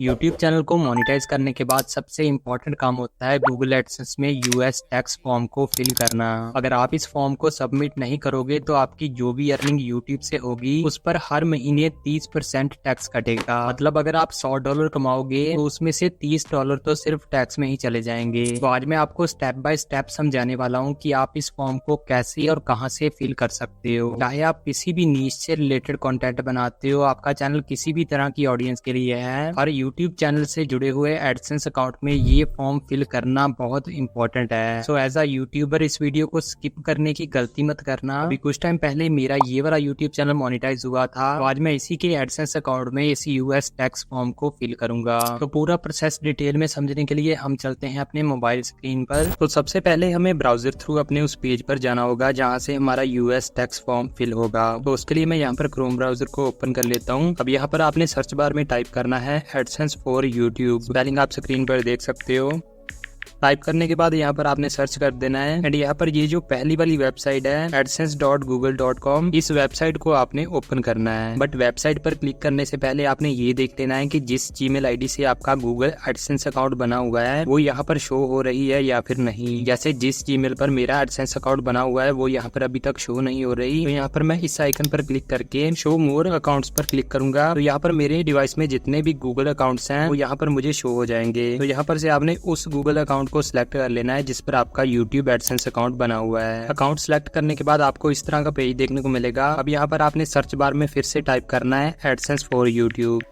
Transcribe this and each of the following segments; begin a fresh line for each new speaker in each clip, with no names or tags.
YouTube channel को monetise करने के बाद सबसे इम्पोर्टेंट काम होता है गूगल एडसेंस में यूएस टैक्स फॉर्म को फिल करना। अगर आप इस फॉर्म को सबमिट नहीं करोगे तो आपकी जो भी अर्निंग यूट्यूब से होगी उस पर हर महीने 30% टैक्स कटेगा। मतलब अगर आप $100 कमाओगे तो उसमें से $30 तो सिर्फ टैक्स में ही चले जाएंगे। तो आज मैं आपको स्टेप बाय स्टेप समझाने वाला हूँ कि आप इस फॉर्म को कैसे और कहाँ से फिल कर सकते हो। चाहे आप किसी भी नीश से रिलेटेड कंटेंट बनाते हो, आपका चैनल किसी भी तरह की ऑडियंस के लिए है, और यूट्यूब चैनल से जुड़े हुए एडसेंस अकाउंट में ये फॉर्म फिल करना बहुत इंपॉर्टेंट है। सो एज अ यूट्यूबर इस वीडियो को स्किप करने की गलती मत करना। अभी कुछ टाइम पहले मेरा ये वाला यूट्यूब चैनल मोनेटाइज हुआ था, तो आज मैं इसी के एडसेंस अकाउंट में इस यूएस टैक्स फॉर्म को फिल करूंगा। तो पूरा प्रोसेस डिटेल में समझने के लिए हम चलते हैं अपने मोबाइल स्क्रीन पर। तो सबसे पहले हमें ब्राउजर थ्रू अपने उस पेज पर जाना होगा जहाँ से हमारा यूएस टैक्स फॉर्म फिल होगा। तो उसके लिए मैं यहाँ पर क्रोम ब्राउजर को ओपन कर लेता हूँ। अब यहाँ पर आपने सर्च बार में टाइप करना है एडसेंस फॉर यूट्यूब। स्पेलिंग आप स्क्रीन पर देख सकते हो। टाइप करने के बाद यहाँ पर आपने सर्च कर देना है एंड यहाँ पर ये जो पहली वाली वेबसाइट है adsense.google.com, इस वेबसाइट को आपने ओपन करना है। बट वेबसाइट पर क्लिक करने से पहले आपने ये देख लेना है कि जिस जीमेल आईडी से आपका गूगल एडसेंस अकाउंट बना हुआ है वो यहाँ पर शो हो रही है या फिर नहीं। जैसे जिस जीमेल पर मेरा एडसेंस अकाउंट बना हुआ है वो यहाँ पर अभी तक शो नहीं हो रही, तो यहाँ पर मैं इस आइकन पर क्लिक करके शो मोर अकाउंट्स पर क्लिक करूंगा। तो यहाँ पर मेरे डिवाइस में जितने भी गूगल अकाउंट्स हैं वो यहाँ पर मुझे शो हो जाएंगे। तो यहाँ पर से आपने उस गूगल अकाउंट को सिलेक्ट कर लेना है जिस पर आपका YouTube एडसेंस अकाउंट बना हुआ है। अकाउंट सिलेक्ट करने के बाद आपको इस तरह का पेज देखने को मिलेगा। अब यहाँ पर आपने सर्च बार में फिर से टाइप करना है एडसेंस फॉर यूट्यूब।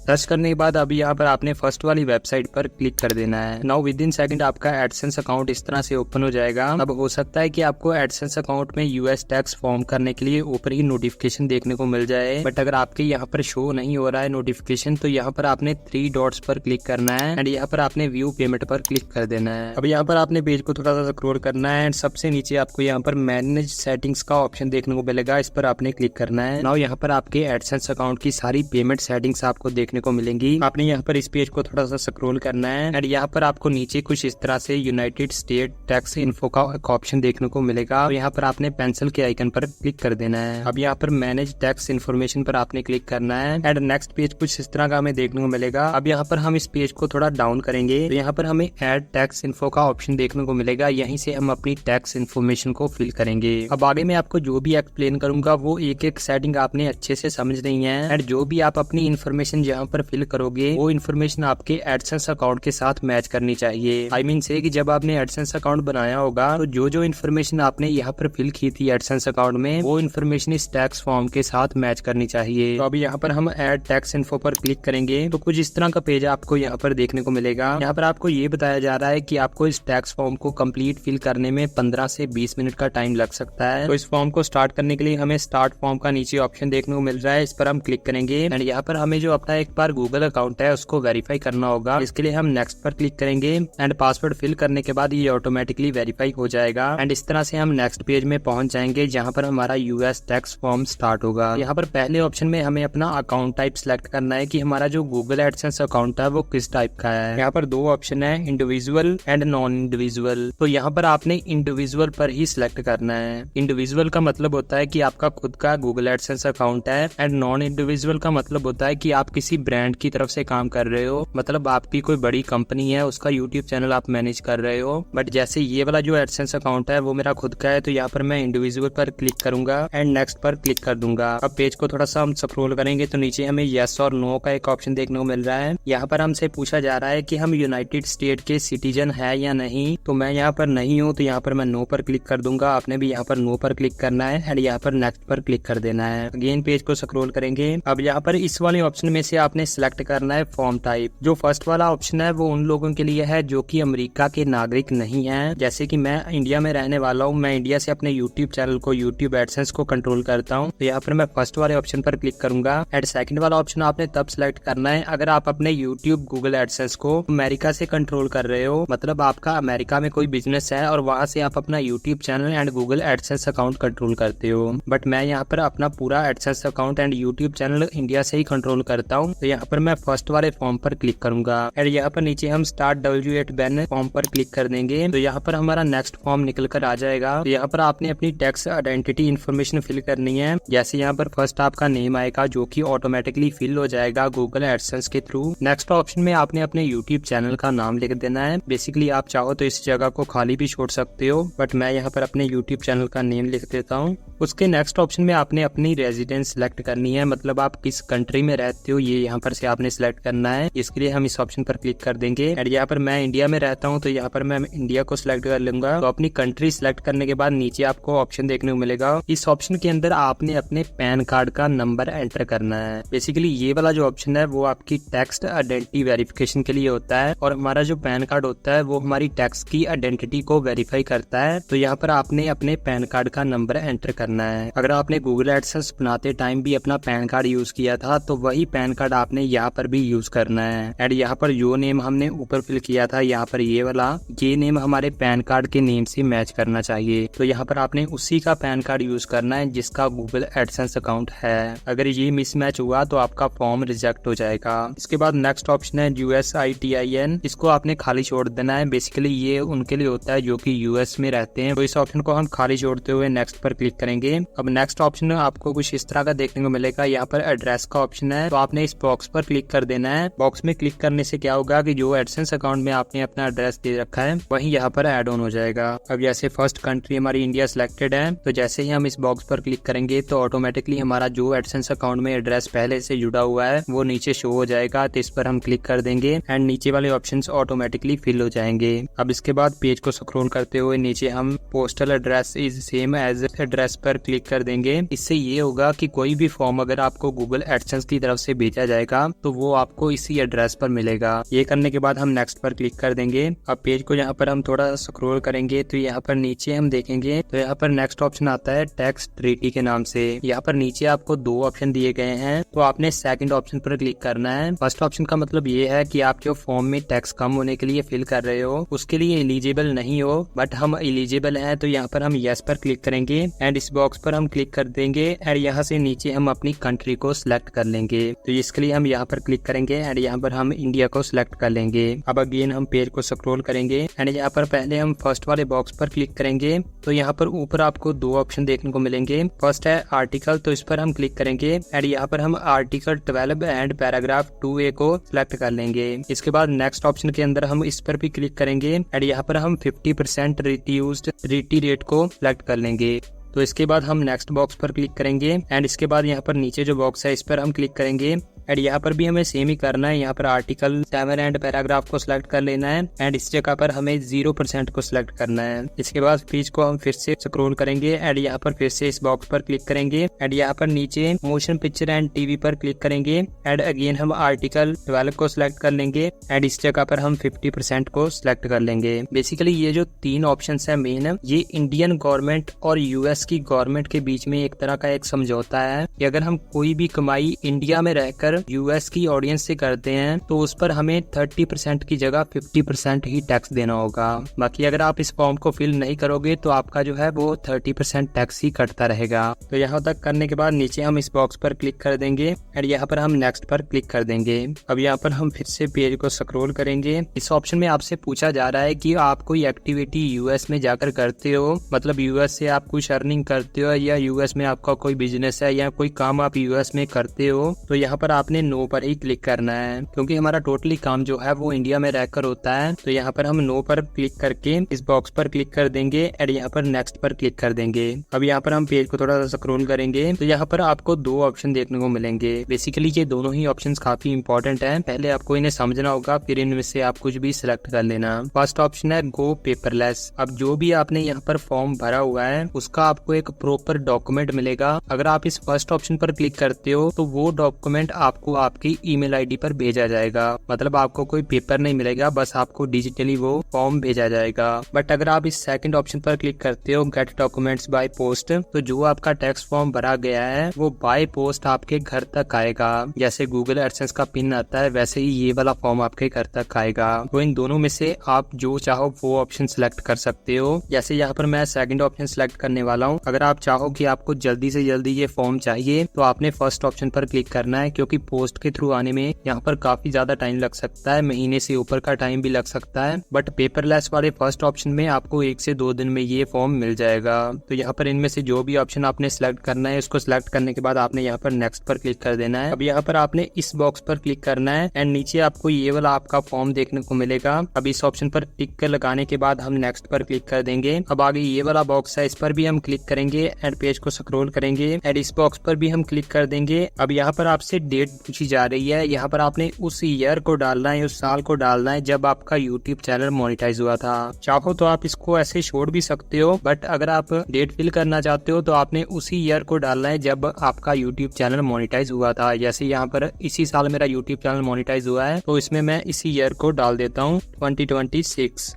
सर्च करने के बाद अभी यहाँ पर आपने फर्स्ट वाली वेबसाइट पर क्लिक कर देना है। नाउ विद इन सेकंड आपका एडसेंस अकाउंट इस तरह से ओपन हो जाएगा। अब हो सकता है कि आपको एडसेंस अकाउंट में यूएस टैक्स फॉर्म करने के लिए ऊपर ही नोटिफिकेशन देखने को मिल जाए, बट अगर आपके यहाँ पर शो नहीं हो रहा है नोटिफिकेशन तो यहाँ पर आपने 3 डॉट्स पर क्लिक करना है एंड यहाँ पर आपने व्यू पेमेंट पर क्लिक कर देना है। अब यहाँ पर आपने पेज को थोड़ा सा स्क्रॉल करना है एंड सबसे नीचे आपको यहाँ पर मैनेज सेटिंग्स का ऑप्शन देखने को मिलेगा, इस पर आपने क्लिक करना है। नाउ यहाँ पर आपके एडसेंस अकाउंट की सारी पेमेंट सेटिंग्स आपको देखने को मिलेंगी। आपने यहाँ पर इस पेज को थोड़ा सा स्क्रॉल करना है एंड यहाँ पर आपको नीचे कुछ इस तरह से यूनाइटेड स्टेट टैक्स इन्फो का एक ऑप्शन देखने को मिलेगा। तो यहाँ पर आपने पेंसिल के आइकन पर क्लिक कर देना है। अब यहाँ पर मैनेज टैक्स इन्फॉर्मेशन पर आपने क्लिक करना है एंड नेक्स्ट पेज कुछ इस तरह का हमें देखने को मिलेगा। अब यहाँ पर हम इस पेज को थोड़ा डाउन करेंगे तो यहाँ पर हमें ऐड टैक्स इन्फो का ऑप्शन देखने को मिलेगा। यहीं से हम अपनी टैक्स इन्फॉर्मेशन को फिल करेंगे। अब आगे मैं आपको जो भी एक्सप्लेन करूंगा वो एक एक सेटिंग आपने अच्छे से समझनी है एंड जो भी आप अपनी इन्फॉर्मेशन यहाँ पर फिल करोगे वो इन्फॉर्मेशन आपके एडसेंस अकाउंट के साथ मैच करनी चाहिए। आई मीन से कि जब आपने एडसेंस अकाउंट बनाया होगा तो जो जो इन्फॉर्मेशन आपने यहाँ पर फिल की थी एडसेंस अकाउंट में वो इन्फॉर्मेशन इस टैक्स फॉर्म के साथ मैच करनी चाहिए। तो अभी यहाँ पर हम ऐड टैक्स इन्फो पर क्लिक करेंगे तो कुछ इस तरह का पेज आपको यहाँ पर देखने को मिलेगा। यहाँ पर आपको ये बताया जा रहा है कि आपको इस टैक्स फॉर्म को कंप्लीट फिल करने में 15 से 20 मिनट का टाइम लग सकता है। तो इस फॉर्म को स्टार्ट करने के लिए हमें स्टार्ट फॉर्म का नीचे ऑप्शन देखने को मिल रहा है, इस पर हम क्लिक करेंगे एंड यहाँ पर हमें जो अपना एक बार गूगल अकाउंट है उसको वेरीफाई करना होगा। इसके लिए हम नेक्स्ट पर क्लिक करेंगे एंड पासवर्ड फिल करने के बाद ये ऑटोमेटिकली वेरीफाई हो जाएगा एंड इस तरह से हम नेक्स्ट पेज में पहुंच जाएंगे जहां पर हमारा यूएस टैक्स फॉर्म स्टार्ट होगा। यहाँ पर पहले ऑप्शन में हमें अपना अकाउंट टाइप सिलेक्ट करना है कि हमारा जो गूगल एडसेंस अकाउंट है वो किस टाइप का है। यहाँ पर 2 ऑप्शन है, इंडिविजुअल एंड नॉन इंडिविजुअल। तो यहाँ पर आपने इंडिविजुअल पर ही सिलेक्ट करना है। इंडिविजुअल का मतलब होता है कि आपका खुद का गूगल एडसेंस अकाउंट है एंड नॉन इंडिविजुअल का मतलब होता है कि आप किसी ब्रांड की तरफ से काम कर रहे हो, मतलब आपकी कोई बड़ी कंपनी है उसका यूट्यूब चैनल आप मैनेज कर रहे हो। बट जैसे ये वाला जो एडसेंस अकाउंट है वो मेरा खुद का है तो यहाँ पर मैं इंडिविजुअल पर क्लिक करूंगा एंड नेक्स्ट पर क्लिक कर दूंगा। अब पेज को थोड़ा सा हम स्क्रॉल करेंगे तो नीचे हमें यस और नो का एक ऑप्शन देखने को मिल रहा है। यहाँ पर हमसे पूछा जा रहा है कि हम यूनाइटेड स्टेट के सिटीजन है या नहीं, तो मैं यहाँ पर नहीं हूँ तो यहाँ पर मैं नो पर क्लिक कर दूंगा। आपने भी यहाँ पर नो पर क्लिक करना है एंड यहाँ पर नेक्स्ट पर क्लिक कर देना है। अगेन पेज को स्क्रॉल करेंगे। अब यहाँ पर इस वाले ऑप्शन में से आपने सिलेक्ट करना है फॉर्म टाइप। जो फर्स्ट वाला ऑप्शन है वो उन लोगों के लिए है जो कि अमेरिका के नागरिक नहीं हैं। जैसे कि मैं इंडिया में रहने वाला हूँ, मैं इंडिया से अपने यूट्यूब चैनल को यूट्यूब एडसेंस को कंट्रोल करता हूँ, तो यहाँ पर मैं फर्स्ट वाले ऑप्शन पर क्लिक करूंगा एंड सेकंड वाला ऑप्शन आपने तब सिलेक्ट करना है अगर आप अपने यूट्यूब गूगल एडसेंस को अमेरिका से कंट्रोल कर रहे हो, मतलब आपका अमेरिका में कोई बिजनेस है और वहाँ से आप अपना YouTube channel and Google AdSense account control करते हो। बट मैं यहाँ पर अपना पूरा AdSense account and YouTube channel India से ही कंट्रोल करता हूँ, तो यहाँ पर मैं फर्स्ट वाले फॉर्म पर क्लिक करूंगा और यहाँ पर नीचे हम स्टार्ट W8 बैन फॉर्म पर क्लिक कर देंगे। तो यहाँ पर हमारा नेक्स्ट फॉर्म निकल कर आ जाएगा। तो यहाँ पर आपने अपनी टैक्स आइडेंटिटी इन्फॉर्मेशन फिल करनी है। जैसे यहाँ पर फर्स्ट आपका नेम आएगा जो कि ऑटोमेटिकली फिल हो जाएगा गूगल एडसेंस के थ्रू। नेक्स्ट ऑप्शन में आपने अपने यूट्यूब चैनल का नाम लिख देना है। बेसिकली आप चाहो तो इस जगह को खाली भी छोड़ सकते हो, बट मैं यहाँ पर अपने यूट्यूब चैनल का नेम लिख देता हूँ। उसके नेक्स्ट ऑप्शन में आपने अपनी रेजिडेंस सिलेक्ट करनी है, मतलब आप किस कंट्री में रहते हो ये यहाँ पर से आपने सिलेक्ट करना है। इसके लिए हम इस ऑप्शन पर क्लिक कर देंगे। और यहाँ पर मैं इंडिया में रहता हूँ तो यहाँ पर मैं इंडिया को सिलेक्ट कर लूंगा। तो अपनी कंट्री सिलेक्ट करने के बाद नीचे आपको ऑप्शन देखने को मिलेगा। इस ऑप्शन के अंदर आपने अपने पैन कार्ड का नंबर एंटर करना है। बेसिकली ये वाला जो ऑप्शन है वो आपकी टैक्स आइडेंटिटी वेरिफिकेशन के लिए होता है और हमारा जो पैन कार्ड होता है वो हमारी टैक्स की आइडेंटिटी को वेरीफाई करता है। तो यहाँ पर आपने अपने पैन कार्ड का नंबर एंटर करना है। अगर आपने गूगल एडसेंस बनाते टाइम भी अपना पैन कार्ड यूज किया था तो वही पैन कार्ड आपने यहाँ पर भी यूज करना है। एंड यहाँ पर जो नेम हमने ऊपर फिल किया था यहाँ पर ये वाला, ये नेम हमारे पैन कार्ड के नेम से मैच करना चाहिए। तो यहाँ पर आपने उसी का पैन कार्ड यूज करना है जिसका गूगल एडसेंस अकाउंट है। अगर ये मिसमैच हुआ तो आपका फॉर्म रिजेक्ट हो जाएगा। इसके बाद नेक्स्ट ऑप्शन है USITIN। इसको आपने खाली छोड़ देना है। बेसिकली ये उनके लिए होता है जो कि US में रहते हैं। तो इस ऑप्शन को हम खाली छोड़ते हुए नेक्स्ट पर क्लिक करेंगे। अब नेक्स्ट ऑप्शन आपको कुछ इस तरह का देखने को मिलेगा। यहाँ पर एड्रेस का ऑप्शन है, तो आपने इस बॉक्स पर क्लिक कर देना है। बॉक्स में क्लिक करने से क्या होगा कि जो एडसेंस अकाउंट में आपने अपना एड्रेस दे रखा है वही यहाँ पर ऐड ऑन हो जाएगा। अब जैसे फर्स्ट कंट्री हमारी इंडिया सिलेक्टेड है, तो जैसे ही हम इस बॉक्स पर क्लिक करेंगे तो ऑटोमेटिकली हमारा जो एडसेंस अकाउंट में एड्रेस पहले से जुड़ा हुआ है वो नीचे शो हो जाएगा। तो इस पर हम क्लिक कर देंगे एंड नीचे वाले ऑप्शंस ऑटोमेटिकली फिल हो जाएंगे। अब इसके बाद पेज को स्क्रॉल करते हुए नीचे हम postal address is same as address पर क्लिक कर देंगे। इससे ये होगा कि कोई भी फॉर्म अगर आपको गूगल एडसेंस की तरफ से भेजा जाएगा तो वो आपको इसी एड्रेस पर मिलेगा। ये करने के बाद हम नेक्स्ट पर क्लिक कर देंगे। अब पेज को यहाँ पर हम थोड़ा स्क्रॉल करेंगे तो यहाँ पर नीचे हम देखेंगे तो यहाँ पर नेक्स्ट ऑप्शन आता है टैक्स ट्रीटी के नाम से। यहाँ पर नीचे आपको दो ऑप्शन दिए गए हैं, तो आपने सेकंड ऑप्शन पर क्लिक करना है। फर्स्ट ऑप्शन का मतलब ये है कि आप जो फॉर्म में टैक्स कम होने के लिए फिल कर रहे हो उसके लिए एलिजिबल नहीं हो, बट हम एलिजिबल हैं। तो यहाँ पर हम यस पर क्लिक करेंगे एंड इस बॉक्स पर हम क्लिक कर देंगे एंड यहाँ से नीचे हम अपनी कंट्री को सिलेक्ट कर लेंगे। तो इसके लिए हम यहाँ पर क्लिक करेंगे एंड यहाँ पर हम इंडिया को सिलेक्ट कर लेंगे। अब अगेन हम पेज को स्क्रॉल करेंगे एंड यहाँ पर पहले हम फर्स्ट वाले बॉक्स पर क्लिक करेंगे। तो यहाँ पर ऊपर आपको दो ऑप्शन देखने को मिलेंगे। फर्स्ट है आर्टिकल, तो इस पर हम क्लिक करेंगे एंड यहाँ पर हम आर्टिकल 12 एंड पैराग्राफ 2A को सिलेक्ट कर लेंगे। इसके बाद नेक्स्ट ऑप्शन के अंदर हम इस पर भी क्लिक करेंगे एंड यहाँ पर हम 50% रिड्यूस्ड रिटी रेट को सिलेक्ट कर लेंगे। तो इसके बाद हम नेक्स्ट बॉक्स पर क्लिक करेंगे एंड इसके बाद यहाँ पर नीचे जो बॉक्स है इस पर हम क्लिक करेंगे एंड यहाँ पर भी हमें सेम ही करना है। यहाँ पर आर्टिकल 7 एंड पैराग्राफ को सिलेक्ट कर लेना है एंड इस जगह पर हमें 0% को सिलेक्ट करना है। इसके बाद पेज को हम फिर से स्क्रॉल करेंगे एंड यहाँ पर फिर से इस बॉक्स पर क्लिक करेंगे एंड यहाँ पर नीचे मोशन पिक्चर एंड टीवी पर क्लिक करेंगे एंड अगेन हम आर्टिकल 12 को सिलेक्ट कर लेंगे एंड इस जगह पर हम 50% को सिलेक्ट कर लेंगे। बेसिकली ये जो तीन ऑप्शन है मेन, ये इंडियन गवर्नमेंट और US की गवर्नमेंट के बीच में एक तरह का एक समझौता है कि अगर हम कोई भी कमाई इंडिया में रहकर US की ऑडियंस से करते हैं तो उस पर हमें 30% की जगह 50% ही टैक्स देना होगा। बाकी अगर आप इस फॉर्म को फिल नहीं करोगे तो आपका जो है वो 30% टैक्स ही कटता रहेगा। तो यहाँ तक करने के बाद नीचे हम इस बॉक्स पर क्लिक कर देंगे और यहाँ पर हम नेक्स्ट पर क्लिक कर देंगे। अब यहाँ पर हम फिर से पेज को स्क्रॉल करेंगे। इस ऑप्शन में आपसे पूछा जा रहा है कि आप कोई एक्टिविटी US में जाकर करते हो, मतलब US से आप कुछ अर्निंग करते हो या US में आपका कोई बिजनेस है या कोई काम आप US में करते हो। तो यहाँ पर आपने नो पर ही क्लिक करना है क्योंकि हमारा टोटली काम जो है वो इंडिया में रहकर होता है। तो यहाँ पर हम नो पर क्लिक करके इस बॉक्स पर क्लिक कर देंगे और यहाँ पर नेक्स्ट पर क्लिक कर देंगे। अब यहाँ पर हम पेज को थोड़ा सा स्क्रॉल करेंगे तो यहाँ पर आपको दो ऑप्शन देखने को मिलेंगे। बेसिकली ये दोनों ही ऑप्शन काफी इंपॉर्टेंट है, पहले आपको इन्हें समझना होगा फिर इनमें से आप कुछ भी सिलेक्ट कर लेना। फर्स्ट ऑप्शन है गो पेपरलेस। अब जो भी आपने यहाँ पर फॉर्म भरा हुआ है उसका आपको एक प्रॉपर डॉक्यूमेंट मिलेगा। अगर आप इस फर्स्ट ऑप्शन पर क्लिक करते हो तो वो डॉक्यूमेंट आपको आपकी ईमेल आईडी पर भेजा जाएगा, मतलब आपको कोई पेपर नहीं मिलेगा, बस आपको डिजिटली वो फॉर्म भेजा जाएगा। बट अगर आप इस सेकंड ऑप्शन पर क्लिक करते हो गेट डॉक्यूमेंट्स बाय पोस्ट, तो जो आपका टैक्स फॉर्म भरा गया है वो बाय पोस्ट आपके घर तक आएगा। जैसे गूगल एडसेंस का पिन आता है वैसे ही ये वाला फॉर्म आपके घर तक आएगा। तो इन दोनों में से आप जो चाहो वो ऑप्शन सिलेक्ट कर सकते हो। जैसे यहाँ पर मैं सेकंड ऑप्शन सिलेक्ट करने वाला हूँ। अगर आप चाहो कि आपको जल्दी से जल्दी ये फॉर्म चाहिए तो आपने फर्स्ट ऑप्शन पर क्लिक करना है क्योंकि आपकी पोस्ट के थ्रू आने में यहाँ पर काफी ज्यादा टाइम लग सकता है, महीने से ऊपर का टाइम भी लग सकता है। बट पेपरलेस वाले फर्स्ट ऑप्शन में आपको 1 से 2 दिन में ये फॉर्म मिल जाएगा। तो यहाँ पर इनमें से जो भी ऑप्शन आपने सिलेक्ट करना है, उसको सिलेक्ट करने के बाद आपने यहाँ पर नेक्स्ट पर क्लिक कर देना है। अब यहाँ पर आपने इस बॉक्स पर क्लिक करना है एंड नीचे आपको ये वाला आपका फॉर्म देखने को मिलेगा। अब इस ऑप्शन पर टिक लगाने के बाद हम नेक्स्ट पर क्लिक कर देंगे। अब आगे ये वाला बॉक्स है, इस पर भी हम क्लिक करेंगे एंड पेज को स्क्रॉल करेंगे एंड इस बॉक्स पर भी हम क्लिक कर देंगे। अब यहाँ पर आपसे डेट पूछी जा रही है, यहाँ पर आपने उस ईयर को डालना है, उस साल को डालना है जब आपका यूट्यूब चैनल मोनेटाइज हुआ था। चाहो तो आप इसको ऐसे छोड़ भी सकते हो, बट अगर आप डेट फिल करना चाहते हो तो आपने उसी ईयर को डालना है जब आपका यूट्यूब चैनल मोनेटाइज हुआ था। जैसे यहाँ पर इसी साल मेरा यूट्यूब चैनल मोनेटाइज हुआ है, तो इसमें मैं इसी ईयर को डाल देता हूँ 2026।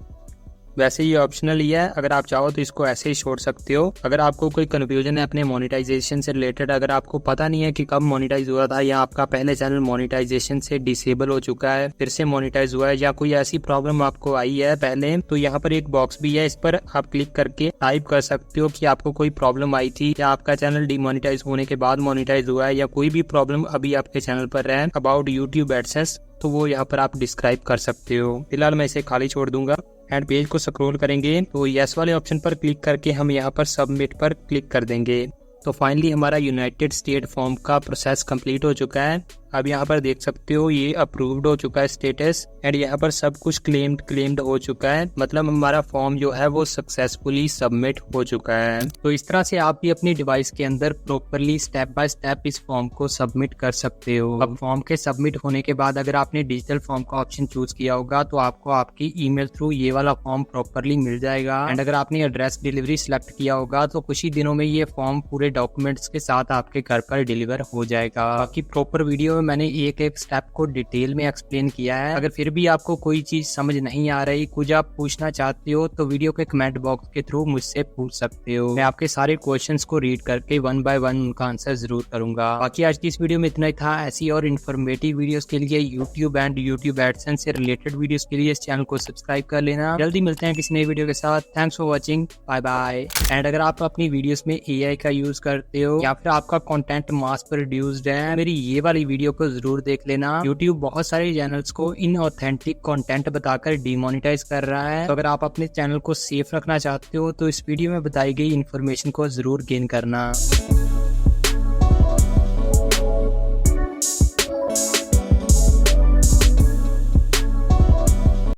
वैसे ये ऑप्शनल ही है, अगर आप चाहो तो इसको ऐसे ही छोड़ सकते हो। अगर आपको कोई कंफ्यूजन है अपने मोनेटाइजेशन से रिलेटेड, अगर आपको पता नहीं है कि कब मोनेटाइज हुआ था या आपका पहले चैनल मोनेटाइजेशन से डिसेबल हो चुका है फिर से मोनेटाइज हुआ है या कोई ऐसी प्रॉब्लम आपको आई है पहले, तो यहाँ पर एक बॉक्स भी है, इस पर आप क्लिक करके टाइप कर सकते हो कि आपको कोई प्रॉब्लम आई थी या आपका चैनल डिमोनेटाइज होने के बाद मोनेटाइज हुआ है या कोई भी प्रॉब्लम अभी आपके चैनल पर है अबाउट यूट्यूब एडसेंस, तो वो यहाँ पर आप डिस्क्राइब कर सकते हो। फिलहाल मैं इसे खाली छोड़ दूंगा एंड पेज को स्क्रॉल करेंगे तो यस वाले ऑप्शन पर क्लिक करके हम यहाँ पर सबमिट पर क्लिक कर देंगे। तो फाइनली हमारा यूनाइटेड स्टेट फॉर्म का प्रोसेस कंप्लीट हो चुका है। अब यहाँ पर देख सकते हो ये अप्रूव्ड हो चुका है स्टेटस एंड यहाँ पर सब कुछ क्लेम्ड हो चुका है, मतलब हमारा फॉर्म जो है वो सक्सेसफुली सबमिट हो चुका है। तो इस तरह से आप भी अपनी डिवाइस के अंदर प्रॉपरली स्टेप बाय स्टेप इस फॉर्म को सबमिट कर सकते हो। अब फॉर्म के सबमिट होने के बाद अगर आपने डिजिटल फॉर्म का ऑप्शन चूज किया होगा तो आपको आपकी ईमेल थ्रू ये वाला फॉर्म प्रॉपरली मिल जाएगा एंड अगर आपने एड्रेस डिलीवरी सिलेक्ट किया होगा तो कुछ ही दिनों में ये फॉर्म पूरे डॉक्यूमेंट्स के साथ आपके घर पर डिलीवर हो जाएगा। बाकी प्रॉपर वीडियो मैंने एक एक स्टेप को डिटेल में एक्सप्लेन किया है। अगर फिर भी आपको कोई चीज समझ नहीं आ रही, कुछ आप पूछना चाहते हो तो वीडियो के कमेंट बॉक्स के थ्रू मुझसे पूछ सकते हो। मैं आपके सारे क्वेश्चंस को रीड करके 1 बाय 1 उनका आंसर जरूर करूंगा। बाकी आज की इस वीडियो में इतना ही था। ऐसी और इन्फॉर्मेटिव वीडियोस के लिए यूट्यूब एंड यूट्यूब एडसेंस से रिलेटेड वीडियोस के लिए इस चैनल को सब्सक्राइब कर लेना। जल्दी मिलते हैं किसी नई वीडियो के साथ। Thanks for watching, bye bye. And अगर आप अपनी वीडियोस में AI का यूज करते हो या फिर आपका कंटेंट मास प्रोड्यूस्ड है, मेरी ये वाली वीडियो को जरूर देख लेना। YouTube बहुत सारे चैनल्स को इनऑथेंटिक कंटेंट बताकर डिमोनेटाइज कर रहा है, तो अगर आप अपने चैनल को सेफ रखना चाहते हो तो इस वीडियो में बताई गई इन्फॉर्मेशन को जरूर गेन करना।